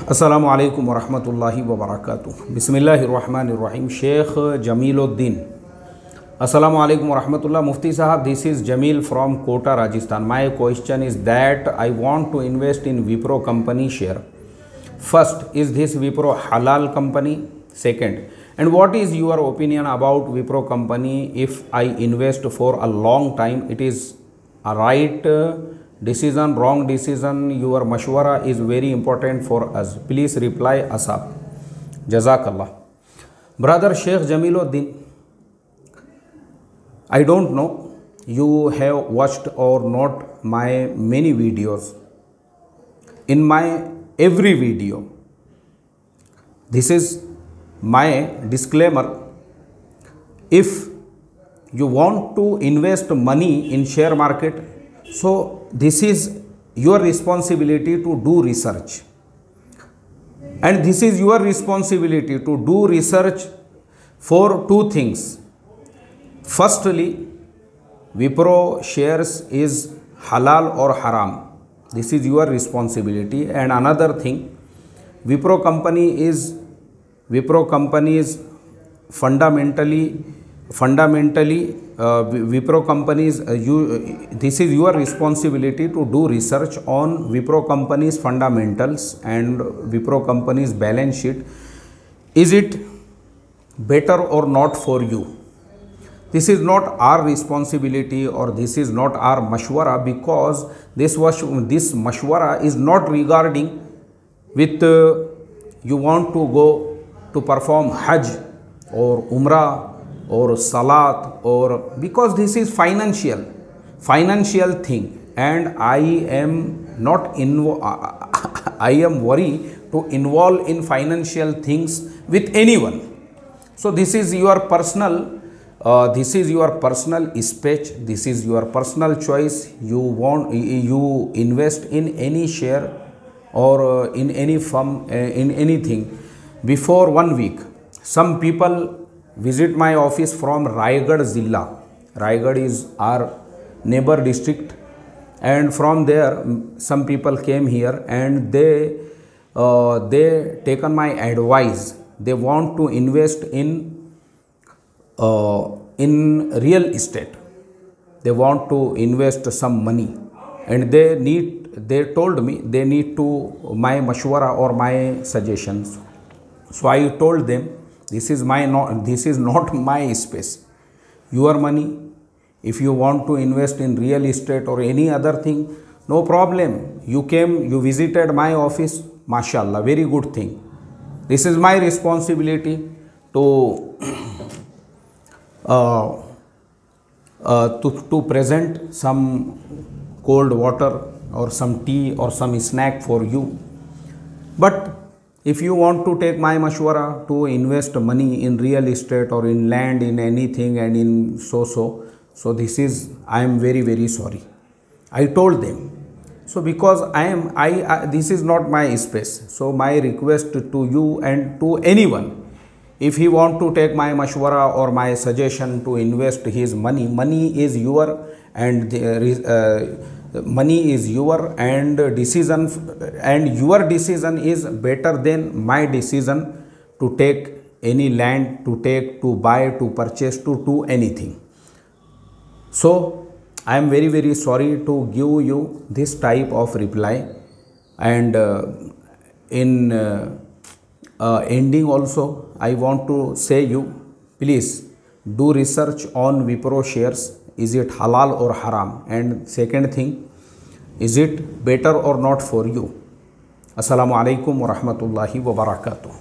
अस्सलामु अलैकुम वरहमतुल्लाहि वबरकातुहू। बिस्मिल्लाहिर्रहमानिर्रहीम। शेख जमीलुद्दीन, अस्सलामु अलैकुम वरहमतुल्लाह। मुफ्ती साहब, this is Jameel from Kota, Rajasthan. My question is that I want to invest in Wipro company share. First, is this Wipro हलाल company? Second, and what is your opinion about Wipro company? If I invest for a long time, it is a right decision, wrong decision? Your mashwara is very important for us. Please reply ASAP. Jazakallah. Brother Sheikh Jamiluddin, I don't know you have watched or not my many videos. In my every video, this is my disclaimer. If you want to invest money in share market, so this is your responsibility to do research, and this is your responsibility to do research for two things. Firstly, Wipro shares is halal or haram. This is your responsibility. And another thing, Wipro company is fundamentally Wipro companies, this is your responsibility to do research on Wipro companies fundamentals and Wipro companies balance sheet. Is it better or not for you? This is not our responsibility, or this is not our mashwara, because this mashwara is not regarding with you want to go to perform Hajj or Umrah or Salat, or because this is financial thing, and I am not I am worried to involve in financial things with anyone. So this is your personal speech, this is your personal choice. You invest in any share or in any firm, in anything. Before 1 week, some people visit my office from Raigad Zilla. Raigad is our neighbor district, and from there some people came here, and they taken my advice. They want to invest in real estate. They want to invest some money, and they told me they need to my mashwara or my suggestions. So I told them, this is not my space. Your money. If you want to invest in real estate or any other thing, no problem. You came, you visited my office, mashallah, very good thing. This is my responsibility to present some cold water or some tea or some snack for you. But if you want to take my mashwara to invest money in real estate or in land, in anything, and in so this is, I am very, very sorry. I told them. So because this is not my space. So my request to you and to anyone, if he want to take my mashwara or my suggestion to invest his money, money is your, and money is your, and decision, and your decision is better than my decision to take any land, to take, to buy, to purchase, to do anything. So I am very, very sorry to give you this type of reply. And in ending also, I want to say you, please do research on Wipro shares. Is it halal or haram? And second thing, is it better or not for you? Assalamu alaikum wa rahmatullahi wa barakatuh.